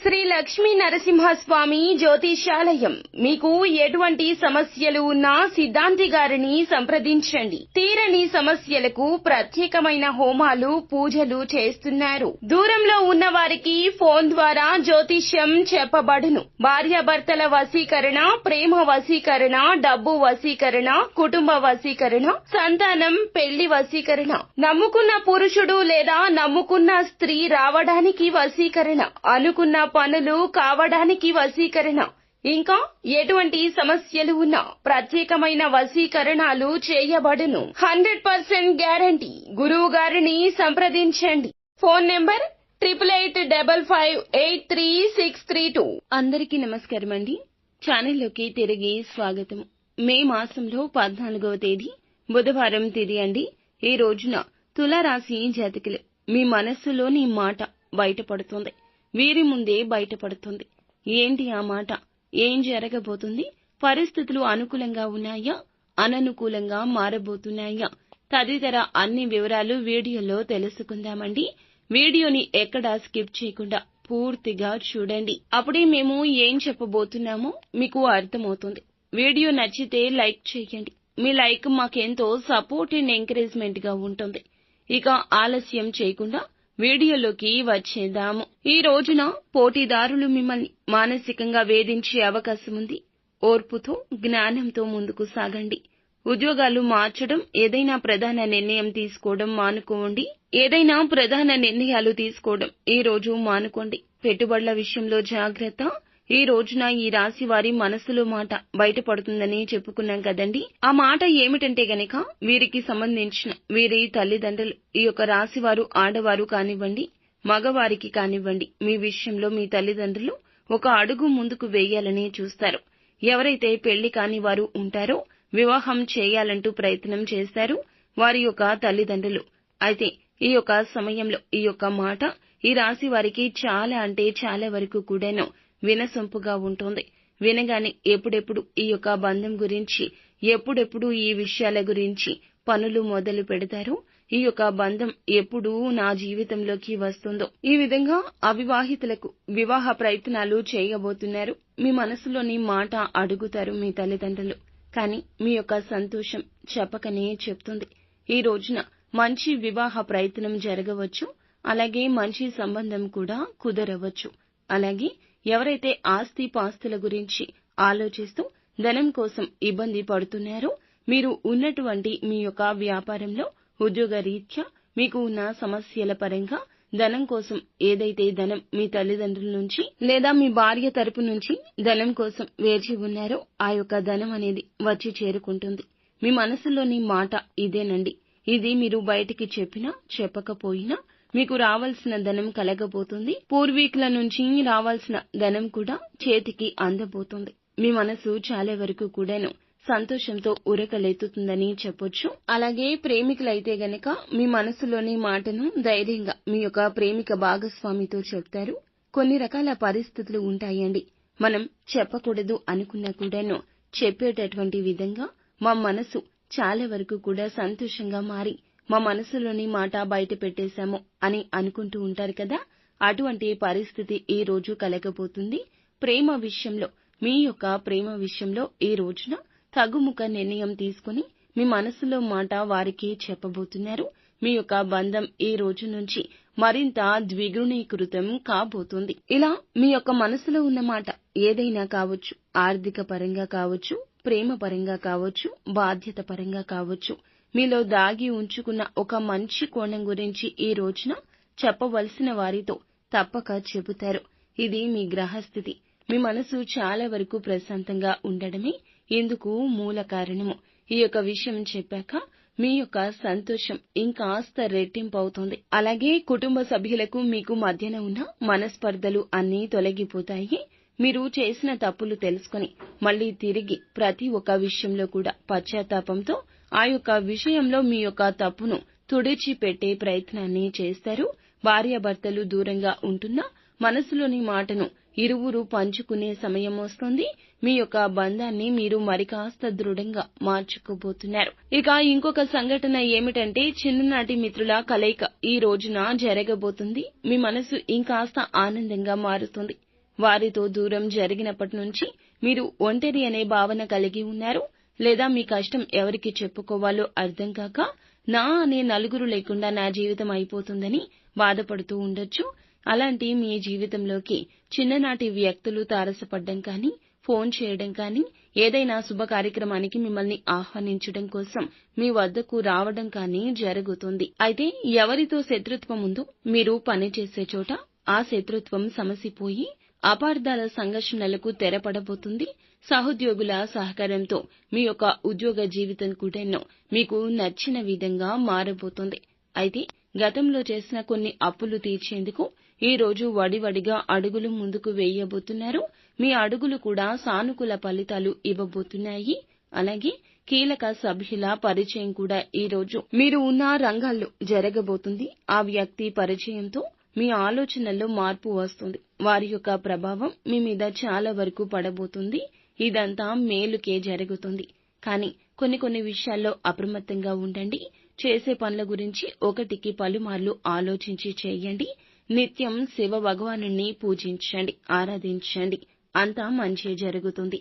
శ్రీ లక్ష్మీ నరసింహస్వామి జ్యోతిష్యాలయం. మీకు ఎటువంటి సమస్యలు ఉన్నా సిద్ధాంతి గారిని సంప్రదించండి. తీరని సమస్యలకు ప్రత్యేకమైన హోమాలు, పూజలు చేస్తున్నారు. దూరంలో ఉన్న వారికి ఫోన్ ద్వారా జ్యోతిష్యం చెప్పబడును. భార్యాభర్తల వశీకరణ, ప్రేమ వశీకరణ, డబ్బు వశీకరణ, కుటుంబ వశీకరణ, సంతానం, పెళ్లి వశీకరణ, నమ్ముకున్న పురుషుడు లేదా నమ్ముకున్న స్త్రీ రావడానికి వశీకరణ, అనుకున్న పనులు కావడానికి వశీకరణ, ఇంకా ఎటువంటి సమస్యలు ఉన్నా ప్రత్యేకమైన వశీకరణాలు చేయబడును. 100% గ్యారంటీ. గురువు గారిని సంప్రదించండి. Phone number 8855583632. అందరికీ నమస్కారం అండి. ఛానల్లోకి తిరిగి స్వాగతం. మే మాసంలో 14వ తేదీ బుధవారం తిథి అండి. ఈ రోజున తులారాశి జాతకులు మీ మనస్సులోని మాట బయటపడుతుంది. వీరి ముందే బయటపడుతుంది. ఏంటి ఆ మాట? ఏం జరగబోతుంది? పరిస్థితులు అనుకూలంగా ఉన్నాయా, అననుకూలంగా మారబోతున్నాయా? తదితర అన్ని వివరాలు వీడియోలో తెలుసుకుందామండి. వీడియోని ఎక్కడా స్కిప్ చేయకుండా పూర్తిగా చూడండి. అప్పుడే మేము ఏం చెప్పబోతున్నామో మీకు అర్థమవుతుంది. వీడియో నచ్చితే లైక్ చేయండి. మీ లైక్ మాకెంతో సపోర్ట్ అండ్ ఎంకరేజ్మెంట్ గా ఉంటుంది. ఇక ఆలస్యం చేయకుండా వీడియోలోకి వచ్చేద్దాము. ఈ రోజున పోటీదారులు మిమ్మల్ని మానసికంగా వేధించే అవకాశం ఉంది. ఓర్పుతో, జ్ఞానంతో ముందుకు సాగండి. ఉద్యోగాలు మార్చడం, ఏదైనా ప్రధాన నిర్ణయం తీసుకోవడం మానుకోండి. ఈ రోజు మానుకోండి. పెట్టుబడుల విషయంలో జాగ్రత్త. ఈ రోజున ఈ రాశి వారి మనసులో మాట బయటపడుతుందని చెప్పుకున్నాం కదండి. ఆ మాట ఏమిటంటే గనక వీరికి సంబంధించిన వీరి తల్లిదండ్రులు, ఈ యొక్క రాశి వారు ఆడవారు కానివ్వండి, మగవారికి కానివ్వండి, మీ విషయంలో మీ తల్లిదండ్రులు ఒక అడుగు ముందుకు వేయాలని చూస్తారు. ఎవరైతే పెళ్లి కాని వారు ఉంటారో వివాహం చేయాలంటూ ప్రయత్నం చేస్తారు వారి యొక్క తల్లిదండ్రులు. అయితే ఈ యొక్క సమయంలో ఈ యొక్క మాట ఈ రాశి వారికి చాలా అంటే చాలా వరకు కూడాను వినసొంపుగా ఉంటుంది. వినగానే ఎప్పుడెప్పుడు ఈ యొక్క బంధం గురించి, ఎప్పుడెప్పుడు ఈ విషయాల గురించి పనులు మొదలు పెడతారో, ఈ యొక్క బంధం ఎప్పుడు నా జీవితంలోకి వస్తుందో, ఈ విధంగా అవివాహితులకు వివాహ ప్రయత్నాలు చేయబోతున్నారు. మీ మనసులోని మాట అడుగుతారు మీ తల్లిదండ్రులు. కానీ మీ యొక్క సంతోషం చెప్పకనే చెప్తుంది. ఈ రోజున మంచి వివాహ ప్రయత్నం జరగవచ్చు. అలాగే మంచి సంబంధం కూడా కుదరవచ్చు. అలాగే ఎవరైతే ఆస్తిపాస్తుల గురించి ఆలోచిస్తూ ధనం కోసం ఇబ్బంది పడుతున్నారో, మీరు ఉన్నటువంటి మీ యొక్క వ్యాపారంలో ఉద్యోగ రీత్యా మీకు ఉన్న సమస్యల పరంగా ధనం కోసం ఏదైతే ధనం మీ తల్లిదండ్రుల నుంచి లేదా మీ భార్య తరపు నుంచి ధనం కోసం వేచి ఉన్నారో ఆ యొక్క ధనం అనేది వచ్చి చేరుకుంటుంది. మీ మనసులోని మాట ఇదేనండి. ఇది మీరు బయటికి చెప్పినా చెప్పకపోయినా మీకు రావాల్సిన ధనం కలగబోతుంది. పూర్వీకుల నుంచి రావాల్సిన ధనం కూడా చేతికి అందబోతుంది. మీ మనసు చాలా వరకు కూడాను సంతోషంతో ఉరకలెత్తుతుందని చెప్పొచ్చు. అలాగే ప్రేమికులైతే గనక మీ మనసులోని మాటను ధైర్యంగా మీ యొక్క ప్రేమిక భాగస్వామితో చెప్తారు. కొన్ని రకాల పరిస్థితులు ఉంటాయండి. మనం చెప్పకూడదు అనుకున్నా కూడాను చెప్పేటటువంటి విధంగా మా మనసు చాలా వరకు కూడా సంతోషంగా మారి మా మనసులోని మాట బయట పెట్టేశాము అని అనుకుంటూ ఉంటారు కదా. అటువంటి పరిస్థితి ఈ రోజు కలగబోతుంది. ప్రేమ విషయంలో, మీ యొక్క ప్రేమ విషయంలో ఈ రోజున తగుముఖ నిర్ణయం తీసుకుని మీ మనసులో మాట వారికి చెప్పబోతున్నారు. మీ యొక్క బంధం ఈ రోజు నుంచి మరింత ద్విగుణీకృతం కాబోతుంది. ఇలా మీ యొక్క మనసులో ఉన్న మాట ఏదైనా కావచ్చు, ఆర్థిక పరంగా కావచ్చు, ప్రేమ పరంగా కావచ్చు, బాధ్యత పరంగా కావచ్చు, మీలో దాగి ఉంచుకున్న ఒక మంచి కోణం గురించి ఈ రోజున చెప్పవలసిన వారితో తప్పక చెబుతారు. ఇది మీ గ్రహస్థితి. మీ మనసు చాలా వరకు ప్రశాంతంగా ఉండడమే ఇందుకు మూల కారణము. ఈ యొక్క విషయం చెప్పాక మీ యొక్క సంతోషం ఇంకాస్త రెట్టింపు అవుతుంది. అలాగే కుటుంబ సభ్యులకు మీకు మధ్యన ఉన్న మనస్పర్ధలు అన్నీ తొలగిపోతాయి. మీరు చేసిన తప్పులు తెలుసుకుని మళ్లీ తిరిగి ప్రతి ఒక్క విషయంలో కూడా పశ్చాత్తాపంతో ఆ యొక్క విషయంలో మీ యొక్క తప్పును తుడిచిపెట్టే ప్రయత్నాన్ని చేస్తారు. భార్యాభర్తలు దూరంగా ఉంటున్నా మనసులోని మాటను ఇరువురు పంచుకునే సమయం వస్తుంది. మీ యొక్క బంధాన్ని మీరు మరికాస్త దృఢంగా మార్చుకోబోతున్నారు. ఇక ఇంకొక సంఘటన ఏమిటంటే చిన్ననాటి మిత్రుల కలయిక ఈ రోజున జరగబోతుంది. మీ మనసు ఇంకాస్త ఆనందంగా మారుతుంది. వారితో దూరం జరిగినప్పటి నుంచి మీరు ఒంటరి అనే భావన కలిగి ఉన్నారు, లేదా మీ కష్టం ఎవరికి చెప్పుకోవాలో అర్థం కాక నా అనే నలుగురు లేకుండా నా జీవితం అయిపోతుందని బాధపడుతూ ఉండొచ్చు. అలాంటి మీ జీవితంలోకి చిన్ననాటి వ్యక్తులు తారసపడ్డం కానీ, ఫోన్ చేయడం కానీ, ఏదైనా శుభ కార్యక్రమానికి మిమ్మల్ని ఆహ్వానించడం కోసం మీ వద్దకు రావడం కానీ జరుగుతుంది. అయితే ఎవరితో శత్రుత్వం ఉందో మీరు పనిచేసే చోట ఆ శత్రుత్వం సమసిపోయి అపార్థాల సంఘర్షణలకు తెరపడబోతుంది. సహోద్యోగుల సహకారంతో మీ యొక్క ఉద్యోగ జీవితం కూడాను మీకు నచ్చిన విధంగా మారబోతుంది. అయితే గతంలో చేసిన కొన్ని అప్పులు తీర్చేందుకు ఈ రోజు వడివడిగా అడుగులు ముందుకు వేయబోతున్నారు. మీ అడుగులు కూడా సానుకూల ఫలితాలు ఇవ్వబోతున్నాయి. అలాగే కీలక సభ్యుల పరిచయం కూడా ఈ రోజు మీరు ఉన్న రంగాల్లో జరగబోతుంది. ఆ వ్యక్తి పరిచయంతో మీ ఆలోచనల్లో మార్పు వస్తుంది. వారి యొక్క ప్రభావం మీ మీద చాలా వరకు పడబోతుంది. ఇదంతా మేలుకే జరుగుతుంది. కానీ కొన్ని విషయాల్లో అప్రమత్తంగా ఉండండి. చేసే పనుల గురించి ఒకటికి పలుమార్లు ఆలోచించి చేయండి. నిత్యం శివ భగవానుణ్ణి పూజించండి, ఆరాధించండి. అంతా మంచే జరుగుతుంది.